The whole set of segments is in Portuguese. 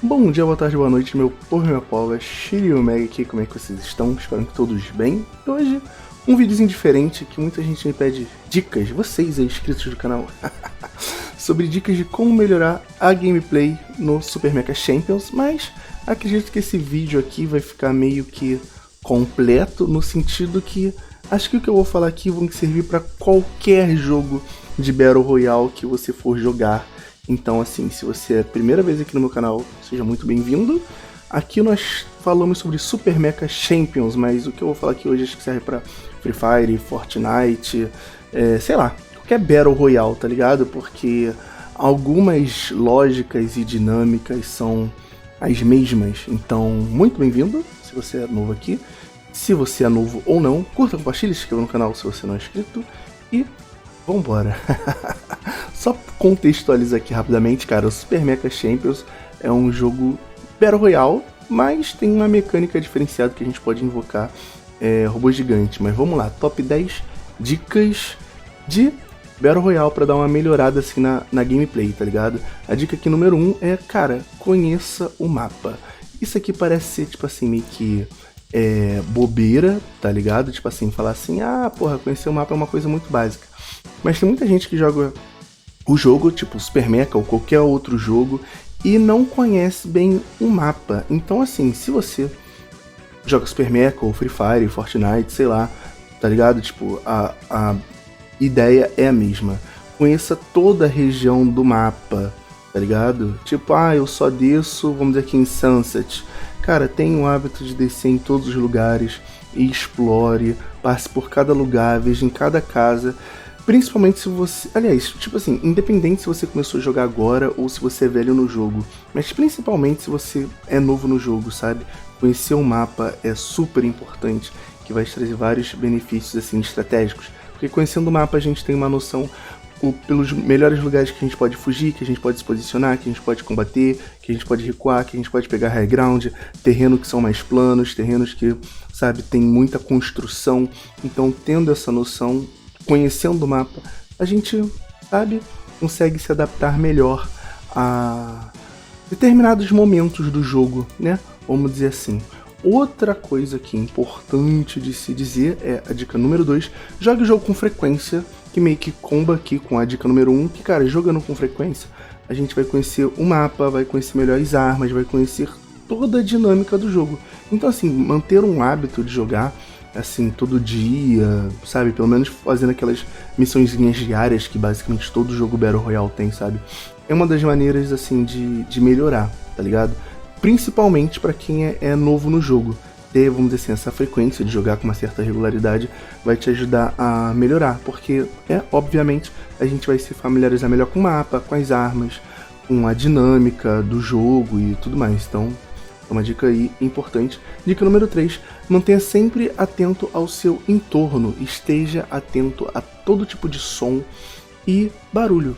Bom dia, boa tarde, boa noite, meu povo e minha pova, Shiryu Mega aqui, como é que vocês estão? Espero que todos bem. E hoje, um videozinho diferente que muita gente me pede dicas, vocês aí inscritos do canal, sobre dicas de como melhorar a gameplay no Super Mecha Champions, mas acredito que esse vídeo aqui vai ficar meio que completo, no sentido que acho que o que eu vou falar aqui vai servir para qualquer jogo de Battle Royale que você for jogar. Então, assim, se você é a primeira vez aqui no meu canal, seja muito bem-vindo. Aqui nós falamos sobre Super Mecha Champions, mas o que eu vou falar aqui hoje acho que serve pra Free Fire, Fortnite, sei lá, qualquer Battle Royale, tá ligado? Porque algumas lógicas e dinâmicas são as mesmas. Então, muito bem-vindo, se você é novo aqui. Se você é novo ou não, curta, compartilhe, se inscreva no canal se você não é inscrito e vambora! Só contextualizar aqui rapidamente, cara, o Super Mecha Champions é um jogo Battle Royale, mas tem uma mecânica diferenciada que a gente pode invocar robôs gigantes. Mas vamos lá, top 10 dicas de Battle Royale para dar uma melhorada assim na gameplay, tá ligado? A dica aqui número 1 é, cara, conheça o mapa. Isso aqui parece ser, tipo assim, meio que bobeira, tá ligado? Tipo assim, falar assim, ah, porra, conhecer o mapa é uma coisa muito básica. Mas tem muita gente que joga o jogo, tipo Super Mecha ou qualquer outro jogo, e não conhece bem o mapa. Então, assim, se você joga Super Mecha ou Free Fire, Fortnite, sei lá, tá ligado? Tipo, a ideia é a mesma. Conheça toda a região do mapa, tá ligado? Tipo, eu só desço, vamos dizer aqui em Sunset. Cara, tenha o hábito de descer em todos os lugares e explore, passe por cada lugar, veja em cada casa. Principalmente se você... Aliás, tipo assim, independente se você começou a jogar agora ou se você é velho no jogo. Mas principalmente se você é novo no jogo, sabe? Conhecer o mapa é super importante, que vai te trazer vários benefícios, assim, estratégicos. Porque conhecendo o mapa a gente tem uma noção pelos melhores lugares que a gente pode fugir, que a gente pode se posicionar, que a gente pode combater, que a gente pode recuar, que a gente pode pegar high ground, terrenos que são mais planos, terrenos que, sabe, tem muita construção. Então, tendo essa noção, conhecendo o mapa, a gente, sabe, consegue se adaptar melhor a determinados momentos do jogo, né? Vamos dizer assim. Outra coisa que é importante de se dizer é a dica número 2, jogue o jogo com frequência, que meio que comba aqui com a dica número 1, que, cara, jogando com frequência, a gente vai conhecer o mapa, vai conhecer melhores armas, vai conhecer toda a dinâmica do jogo. Então, assim, manter um hábito de jogar assim, todo dia, sabe? Pelo menos fazendo aquelas missõezinhas diárias que basicamente todo jogo Battle Royale tem, sabe? É uma das maneiras, assim, de melhorar, tá ligado? Principalmente pra quem é novo no jogo. Ter, vamos dizer assim, essa frequência de jogar com uma certa regularidade vai te ajudar a melhorar, porque, obviamente, a gente vai se familiarizar melhor com o mapa, com as armas, com a dinâmica do jogo e tudo mais, então... É uma dica aí importante. Dica número 3, mantenha sempre atento ao seu entorno, esteja atento a todo tipo de som e barulho.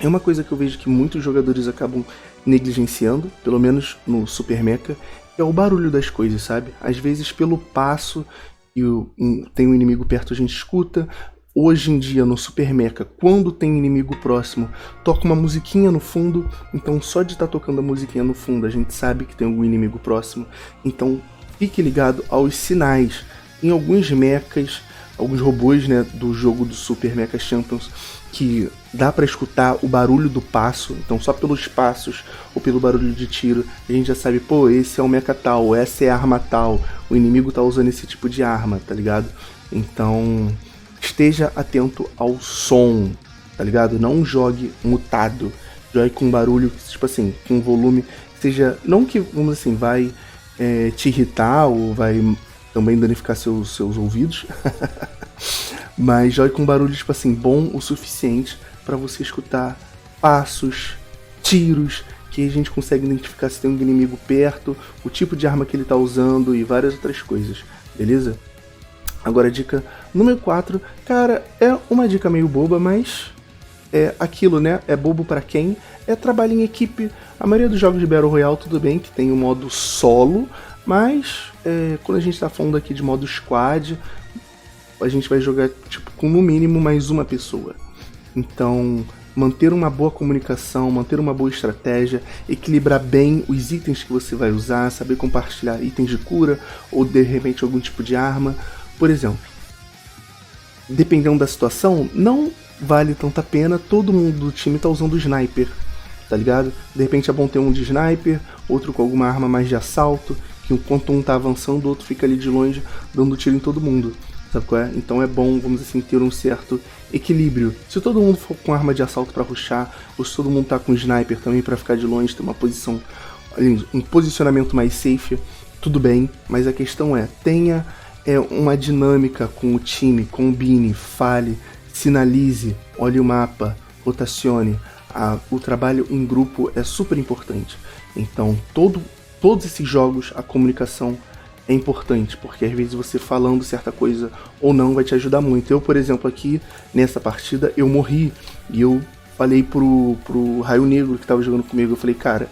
É uma coisa que eu vejo que muitos jogadores acabam negligenciando, pelo menos no Super Mecha, é o barulho das coisas, sabe? Às vezes pelo passo e tem um inimigo perto a gente escuta. Hoje em dia, no Super Mecha, quando tem inimigo próximo, toca uma musiquinha no fundo, então só de estar tocando a musiquinha no fundo, a gente sabe que tem algum inimigo próximo. Então, fique ligado aos sinais. Em alguns mechas, alguns robôs, né, do jogo do Super Mecha Champions, que dá pra escutar o barulho do passo, então só pelos passos ou pelo barulho de tiro, a gente já sabe, pô, esse é o mecha tal, essa é a arma tal, o inimigo tá usando esse tipo de arma, tá ligado? Então... esteja atento ao som, tá ligado? Não jogue mutado, jogue com barulho, tipo assim, com volume, seja, não que, vamos assim, vai te irritar ou vai também danificar seus ouvidos, mas jogue com barulho, tipo assim, bom o suficiente para você escutar passos, tiros, que a gente consegue identificar se tem um inimigo perto, o tipo de arma que ele tá usando e várias outras coisas, beleza? Agora a dica número 4, cara, é uma dica meio boba, mas é aquilo, né? É bobo pra quem? É trabalho em equipe. A maioria dos jogos de Battle Royale, tudo bem que tem o modo solo, mas quando a gente tá falando aqui de modo squad, a gente vai jogar tipo com no mínimo mais uma pessoa. Então, manter uma boa comunicação, manter uma boa estratégia, equilibrar bem os itens que você vai usar, saber compartilhar itens de cura ou de repente algum tipo de arma. Por exemplo, dependendo da situação, não vale tanta pena todo mundo do time tá usando o sniper, tá ligado? De repente é bom ter um de sniper, outro com alguma arma mais de assalto, que enquanto um tá avançando, o outro fica ali de longe dando tiro em todo mundo, sabe qual é? Então é bom, vamos assim, ter um certo equilíbrio. Se todo mundo for com arma de assalto pra rushar, ou se todo mundo tá com sniper também pra ficar de longe, ter uma posição, um posicionamento mais safe, tudo bem, mas a questão é, tenha uma dinâmica com o time, combine, fale, sinalize, olhe o mapa, rotacione. O trabalho em grupo é super importante. Então, todos esses jogos, a comunicação é importante, porque às vezes você falando certa coisa ou não vai te ajudar muito. Eu, por exemplo, aqui nessa partida, eu morri e eu falei pro Raio Negro que tava jogando comigo, eu falei, cara,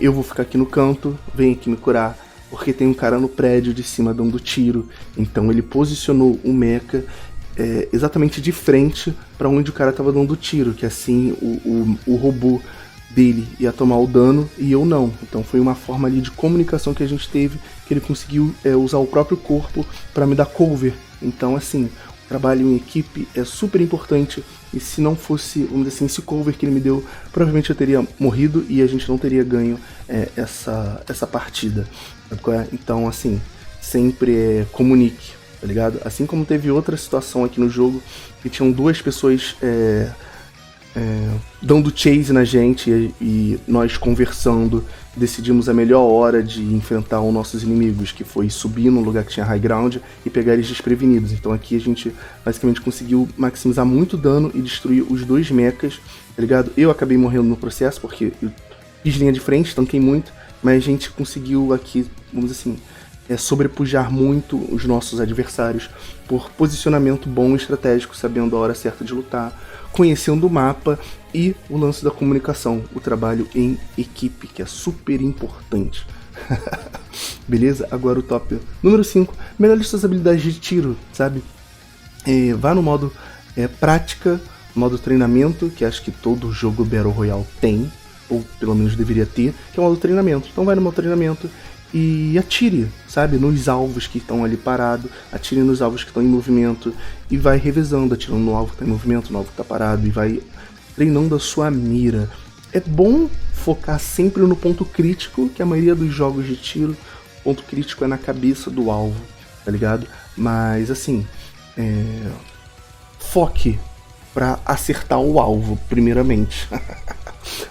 eu vou ficar aqui no canto, vem aqui me curar, porque tem um cara no prédio de cima dando tiro. Então ele posicionou o mecha exatamente de frente para onde o cara tava dando tiro, que assim o robô dele ia tomar o dano e eu não. Então foi uma forma ali de comunicação que a gente teve, que ele conseguiu usar o próprio corpo para me dar cover. Então assim, o trabalho em equipe é super importante, e se não fosse, vamos dizer assim, esse cover que ele me deu, provavelmente eu teria morrido e a gente não teria ganho essa partida. Então assim, sempre comunique, tá ligado? Assim como teve outra situação aqui no jogo, que tinham duas pessoas dando chase na gente e nós conversando, decidimos a melhor hora de enfrentar os nossos inimigos, que foi subir num lugar que tinha high ground e pegar eles desprevenidos. Então aqui a gente basicamente conseguiu maximizar muito dano e destruir os dois mechas, tá ligado? Eu acabei morrendo no processo porque eu fiz linha de frente, tanquei muito, mas a gente conseguiu aqui, vamos dizer assim, sobrepujar muito os nossos adversários por posicionamento bom e estratégico, sabendo a hora certa de lutar, conhecendo o mapa e o lance da comunicação, o trabalho em equipe, que é super importante. Beleza? Agora o top número 5, melhore suas habilidades de tiro, sabe? Vá no modo prática, modo treinamento, que acho que todo jogo Battle Royale tem, ou pelo menos deveria ter, que é o modo treinamento. Então vai no modo treinamento e atire, sabe, nos alvos que estão ali parados, atire nos alvos que estão em movimento e vai revezando, atirando no alvo que está em movimento, no alvo que está parado, e vai treinando a sua mira. É bom focar sempre no ponto crítico, que a maioria dos jogos de tiro, o ponto crítico é na cabeça do alvo, tá ligado? Mas assim, foque para acertar o alvo primeiramente.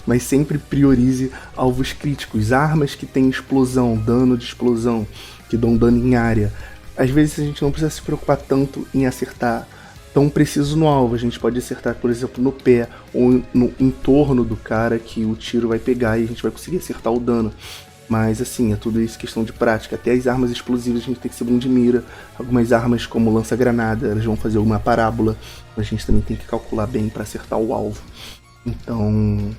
Mas sempre priorize alvos críticos, armas que tem explosão, dano de explosão, que dão dano em área. Às vezes a gente não precisa se preocupar tanto em acertar tão preciso no alvo, a gente pode acertar, por exemplo, no pé ou no entorno do cara que o tiro vai pegar e a gente vai conseguir acertar o dano. Mas assim, é tudo isso questão de prática. Até as armas explosivas a gente tem que ser bom de mira. Algumas armas como lança-granada, elas vão fazer uma parábola, a gente também tem que calcular bem para acertar o alvo. Então,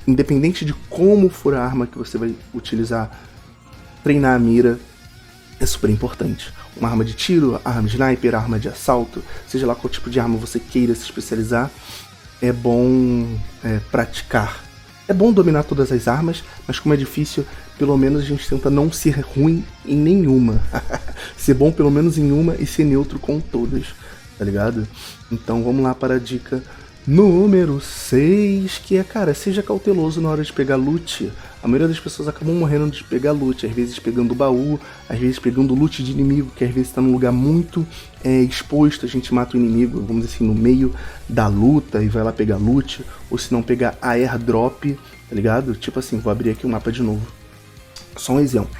independente de como for a arma que você vai utilizar, treinar a mira é super importante. Uma arma de tiro, arma de sniper, arma de assalto, seja lá qual tipo de arma você queira se especializar, é bom praticar. É bom dominar todas as armas, mas como é difícil, pelo menos a gente tenta não ser ruim em nenhuma. Ser bom pelo menos em uma e ser neutro com todas, tá ligado? Então vamos lá para a dica número 6, que é, cara, seja cauteloso na hora de pegar loot. A maioria das pessoas acabam morrendo de pegar loot, às vezes pegando baú, às vezes pegando loot de inimigo, que às vezes está num lugar muito exposto, a gente mata o inimigo, vamos dizer assim, no meio da luta e vai lá pegar loot, ou se não pegar a airdrop, tá ligado? Tipo assim, vou abrir aqui o mapa de novo. Só um exemplo,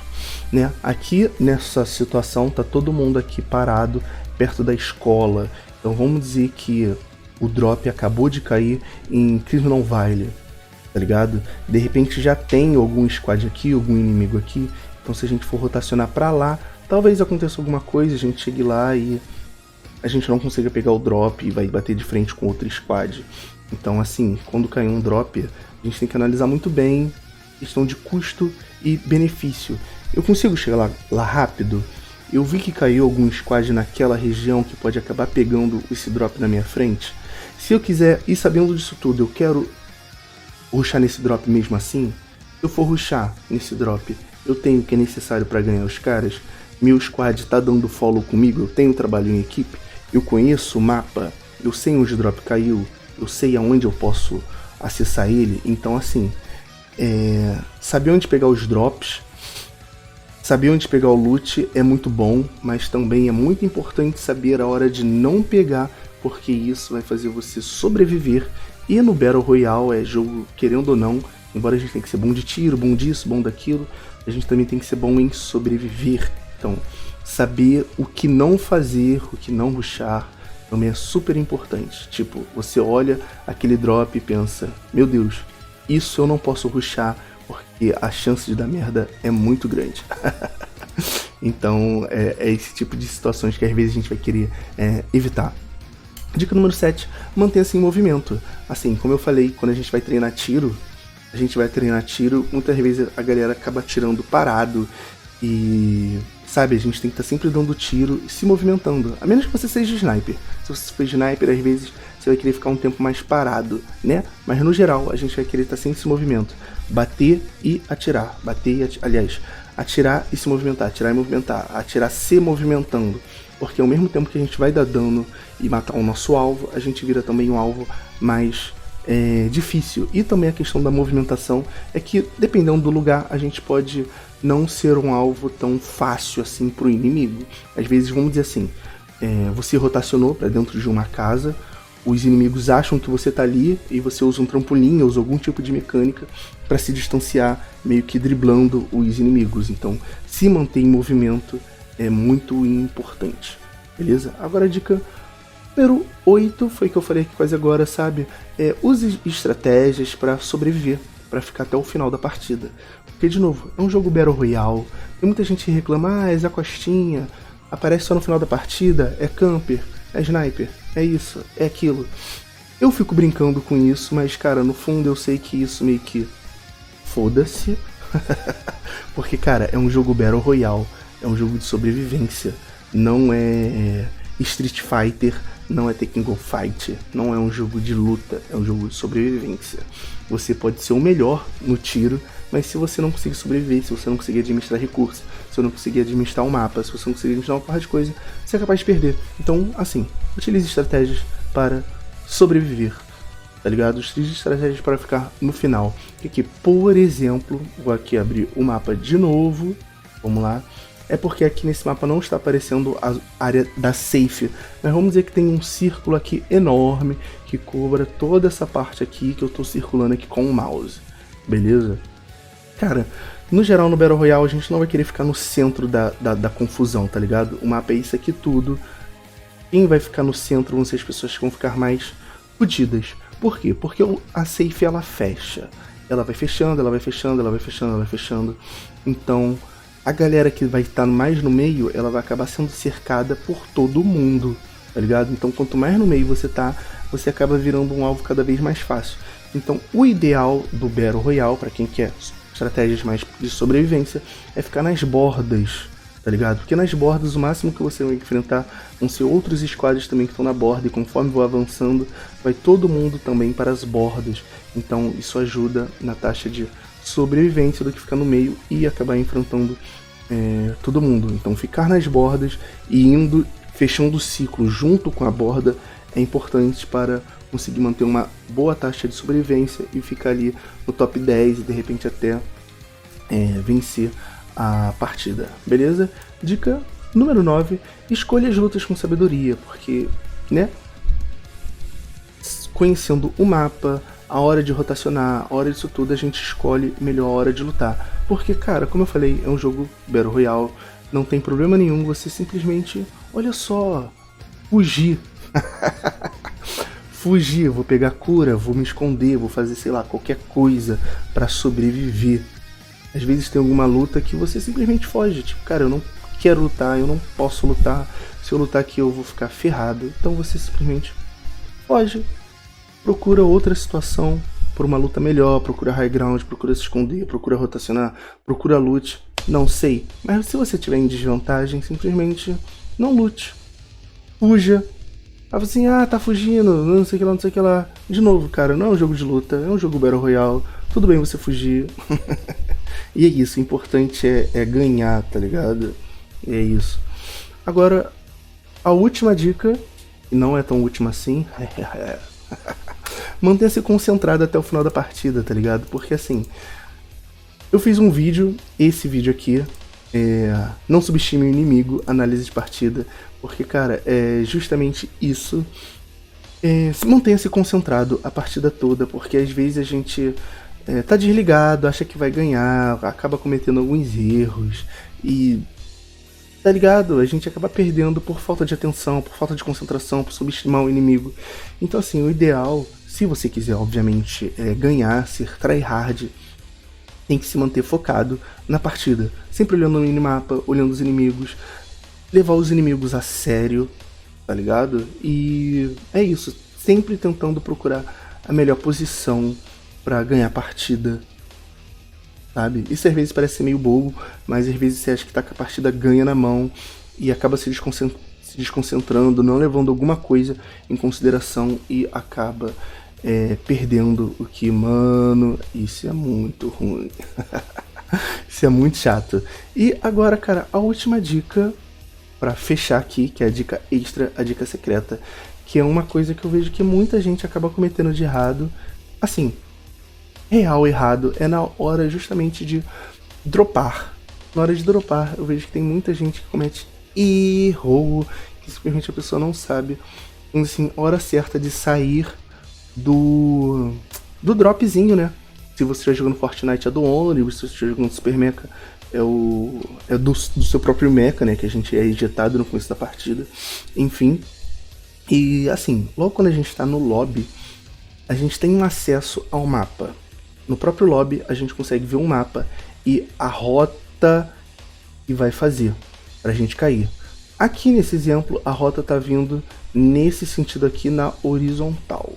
né? Aqui nessa situação tá todo mundo aqui parado perto da escola, então vamos dizer que o drop acabou de cair em Criminal Valley, tá ligado? De repente já tem algum squad aqui, algum inimigo aqui, então se a gente for rotacionar pra lá, talvez aconteça alguma coisa, a gente chegue lá e a gente não consiga pegar o drop e vai bater de frente com outro squad. Então assim, quando cair um drop, a gente tem que analisar muito bem questão de custo e benefício. Eu consigo chegar lá rápido? Eu vi que caiu algum squad naquela região que pode acabar pegando esse drop na minha frente. Se eu quiser, e sabendo disso tudo, eu quero rushar nesse drop mesmo assim, se eu for rushar nesse drop, eu tenho o que é necessário para ganhar os caras, meu squad tá dando follow comigo, eu tenho trabalho em equipe, eu conheço o mapa, eu sei onde o drop caiu, eu sei aonde eu posso acessar ele, então assim, saber onde pegar os drops, saber onde pegar o loot é muito bom, mas também é muito importante saber a hora de não pegar, porque isso vai fazer você sobreviver. E no Battle Royale é jogo, querendo ou não, embora a gente tenha que ser bom de tiro, bom disso, bom daquilo, a gente também tem que ser bom em sobreviver. Então, saber o que não fazer, o que não rushar, também é super importante. Tipo, você olha aquele drop e pensa, meu Deus, isso eu não posso rushar, porque a chance de dar merda é muito grande. Então, é esse tipo de situações que às vezes a gente vai querer evitar. Dica número 7, mantenha-se em movimento. Assim, como eu falei, quando a gente vai treinar tiro, muitas vezes a galera acaba tirando parado e, sabe, a gente tem que estar sempre dando tiro e se movimentando. A menos que você seja sniper. Se você for sniper, às vezes você vai querer ficar um tempo mais parado, né? Mas no geral, a gente vai querer estar sempre em movimento. Bater e atirar. Atirar e se movimentar. Atirar e movimentar. Atirar se movimentando. Porque ao mesmo tempo que a gente vai dar dano e matar o nosso alvo, a gente vira também um alvo mais difícil. E também a questão da movimentação é que, dependendo do lugar, a gente pode não ser um alvo tão fácil assim para o inimigo. Às vezes, vamos dizer assim, você rotacionou para dentro de uma casa, os inimigos acham que você tá ali e você usa um trampolim, usa algum tipo de mecânica para se distanciar, meio que driblando os inimigos. Então, se manter em movimento é muito importante, beleza? Agora a dica número 8 foi que eu falei aqui quase agora, sabe? Use estratégias para sobreviver, para ficar até o final da partida. Porque, de novo, é um jogo Battle Royale, tem muita gente que reclama, é Zé Costinha, aparece só no final da partida, é camper, é sniper, é isso, é aquilo. Eu fico brincando com isso, mas, cara, no fundo eu sei que isso meio que foda-se. Porque, cara, é um jogo Battle Royale, é um jogo de sobrevivência, não é Street Fighter, não é Tekken Go Fight, não é um jogo de luta, é um jogo de sobrevivência. Você pode ser o melhor no tiro, mas se você não conseguir sobreviver, se você não conseguir administrar recursos, se você não conseguir administrar o mapa, se você não conseguir administrar uma parte de coisa, você é capaz de perder. Então, assim, utilize estratégias para sobreviver, tá ligado? Utilize estratégias para ficar no final. E aqui, por exemplo, vou aqui abrir o mapa de novo, vamos lá. É porque aqui nesse mapa não está aparecendo a área da safe, mas vamos dizer que tem um círculo aqui enorme que cobra toda essa parte aqui que eu estou circulando aqui com o mouse, beleza? Cara, no geral no Battle Royale a gente não vai querer ficar no centro da confusão, tá ligado? O mapa é isso aqui tudo, quem vai ficar no centro vão ser as pessoas que vão ficar mais fodidas. Por quê? Porque a safe ela fecha, ela vai fechando, ela vai fechando, ela vai fechando, ela vai fechando, então a galera que vai estar mais no meio, ela vai acabar sendo cercada por todo mundo, tá ligado? Então quanto mais no meio você tá, você acaba virando um alvo cada vez mais fácil. Então o ideal do Battle Royale, para quem quer estratégias mais de sobrevivência, é ficar nas bordas, tá ligado? Porque nas bordas o máximo que você vai enfrentar vão ser outros squads também que estão na borda, e conforme vou avançando, vai todo mundo também para as bordas. Então isso ajuda na taxa de sobrevivência do que ficar no meio e acabar enfrentando todo mundo. Então ficar nas bordas e fechando o ciclo junto com a borda é importante para conseguir manter uma boa taxa de sobrevivência e ficar ali no top 10 e de repente até vencer a partida, beleza? Dica número 9, escolha as lutas com sabedoria, porque, né, conhecendo o mapa, a hora de rotacionar, a hora disso tudo, a gente escolhe melhor a hora de lutar. Porque, cara, como eu falei, é um jogo Battle Royale, não tem problema nenhum você simplesmente, olha só, fugir. Fugir, vou pegar cura, vou me esconder, vou fazer, sei lá, qualquer coisa pra sobreviver. Às vezes tem alguma luta que você simplesmente foge, tipo, cara, eu não quero lutar, eu não posso lutar, se eu lutar aqui eu vou ficar ferrado. Então você simplesmente foge. Procura outra situação por uma luta melhor, procura high ground, procura se esconder, procura rotacionar, procura loot, não sei. Mas se você estiver em desvantagem, simplesmente não lute. Fuja, fala assim, ah, tá fugindo, não sei o que lá, não sei o que lá. De novo, cara, não é um jogo de luta, é um jogo Battle Royale. Tudo bem você fugir. E é isso, o importante é ganhar, tá ligado? E é isso. Agora, a última dica, e não é tão última assim, mantenha-se concentrado até o final da partida, tá ligado? Porque assim, eu fiz um vídeo, esse vídeo aqui, não subestime o inimigo, análise de partida, porque, cara, é justamente isso. Mantenha-se concentrado a partida toda, porque às vezes a gente tá desligado, acha que vai ganhar, acaba cometendo alguns erros e, tá ligado? A gente acaba perdendo por falta de atenção, por falta de concentração, por subestimar o inimigo. Então, assim, o ideal, se você quiser, obviamente, ganhar, ser tryhard, tem que se manter focado na partida, sempre olhando o minimapa, olhando os inimigos, levar os inimigos a sério, tá ligado? E é isso, sempre tentando procurar a melhor posição pra ganhar a partida, sabe? Isso às vezes parece ser meio bobo, mas às vezes você acha que tá com a partida ganha na mão e acaba se desconcentrando, não levando alguma coisa em consideração e acaba perdendo o que, mano, isso é muito ruim. Isso é muito chato. E agora, cara, a última dica pra fechar aqui, que é a dica extra, a dica secreta, que é uma coisa que eu vejo que muita gente acaba cometendo de errado. Assim, real errado é na hora justamente de dropar. Na hora de dropar, eu vejo que tem muita gente que comete erro, que simplesmente a pessoa não sabe, assim, a hora certa de sair do dropzinho, né? Se você estiver jogando Fortnite é do Only, se você estiver jogando Super Mecha é do seu próprio mecha, né? Que a gente é injetado no começo da partida. Enfim. E assim, logo quando a gente está no lobby, a gente tem um acesso ao mapa. No próprio lobby a gente consegue ver um mapa e a rota que vai fazer pra gente cair. Aqui nesse exemplo a rota tá vindo nesse sentido aqui na horizontal.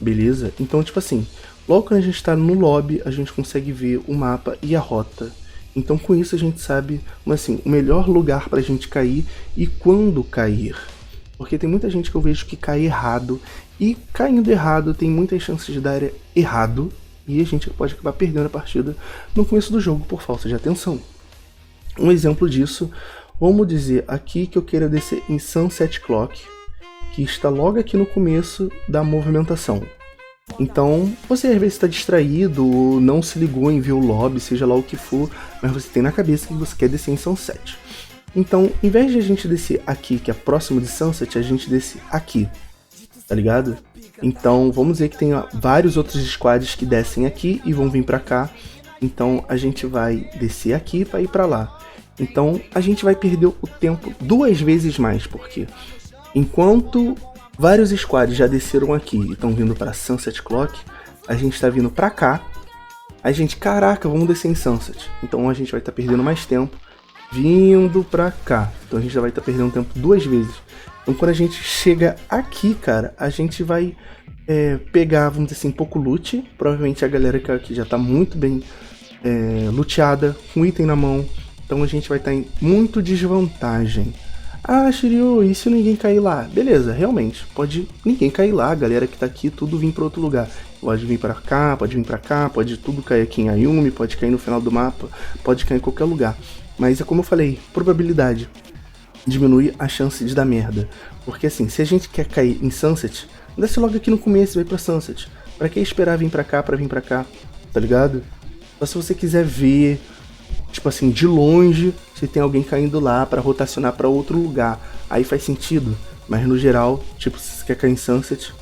Beleza? Então, tipo assim, logo que a gente está no lobby, a gente consegue ver o mapa e a rota. Então, com isso, a gente sabe, assim, o melhor lugar pra gente cair e quando cair. Porque tem muita gente que eu vejo que cai errado, e caindo errado tem muitas chances de dar errado, e a gente pode acabar perdendo a partida no começo do jogo por falta de atenção. Um exemplo disso, vamos dizer aqui que eu queira descer em Sunset Clock, que está logo aqui no começo da movimentação. Então, você às vezes está distraído ou não se ligou em ver o lobby, seja lá o que for, mas você tem na cabeça que você quer descer em Sunset. Então, em vez de a gente descer aqui, que é próximo de Sunset, a gente desce aqui, tá ligado? Então, vamos dizer que tem vários outros squads que descem aqui e vão vir pra cá. Então, a gente vai descer aqui para ir pra lá. Então, a gente vai perder o tempo 2 vezes mais, porque enquanto vários squads já desceram aqui e estão vindo para Sunset Clock, a gente está vindo para cá. A gente, caraca, vamos descer em Sunset. Então a gente vai estar perdendo mais tempo vindo para cá. Então a gente já vai estar perdendo tempo 2 vezes. Então quando a gente chega aqui, cara, a gente vai pegar, vamos dizer assim, pouco loot. Provavelmente a galera que aqui já está muito bem luteada, com item na mão. Então a gente vai estar em muito desvantagem. Ah, Shiryu, e se ninguém cair lá? Beleza, realmente, pode ninguém cair lá, a galera que tá aqui, tudo vir para outro lugar. Pode vir para cá, pode vir para cá, pode tudo cair aqui em Ayumi, pode cair no final do mapa, pode cair em qualquer lugar. Mas é como eu falei, probabilidade diminui a chance de dar merda. Porque assim, se a gente quer cair em Sunset, desce logo aqui no começo e vai pra Sunset. Pra que esperar vir pra cá, tá ligado? Só se você quiser ver, tipo assim, de longe, se tem alguém caindo lá pra rotacionar pra outro lugar, aí faz sentido. Mas no geral, tipo, se você quer cair em Sunset,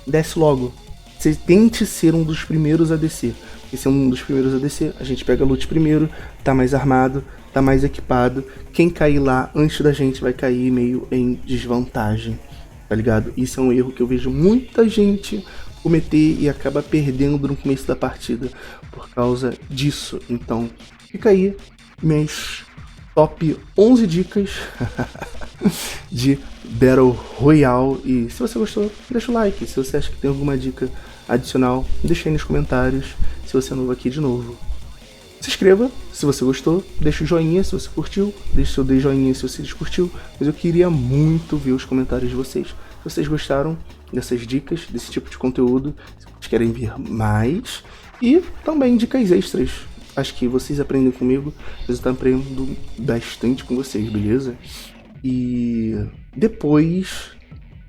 desce logo. Você tente ser um dos primeiros a descer. Porque se é um dos primeiros a descer, a gente pega loot primeiro, tá mais armado, tá mais equipado. Quem cair lá antes da gente vai cair meio em desvantagem, tá ligado? Isso é um erro que eu vejo muita gente cometer e acaba perdendo no começo da partida por causa disso. Então, fica aí minhas top 11 dicas de Battle Royale. E se você gostou, deixa o like. Se você acha que tem alguma dica adicional, deixa aí nos comentários. Se você é novo aqui de novo, se inscreva se você gostou, deixa o joinha se você curtiu, deixa o seu joinha se você descurtiu, mas eu queria muito ver os comentários de vocês. se vocês gostaram dessas dicas, desse tipo de conteúdo, se vocês querem ver mais, e também dicas extras. Acho que vocês aprendem comigo, eu estou aprendendo bastante com vocês, beleza? E depois,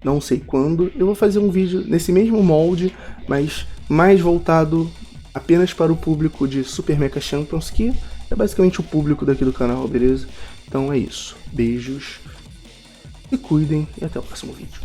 não sei quando, eu vou fazer um vídeo nesse mesmo molde, mas mais voltado apenas para o público de Super Mecha Champions, que é basicamente o público daqui do canal, beleza? Então é isso. Beijos, se cuidem e até o próximo vídeo.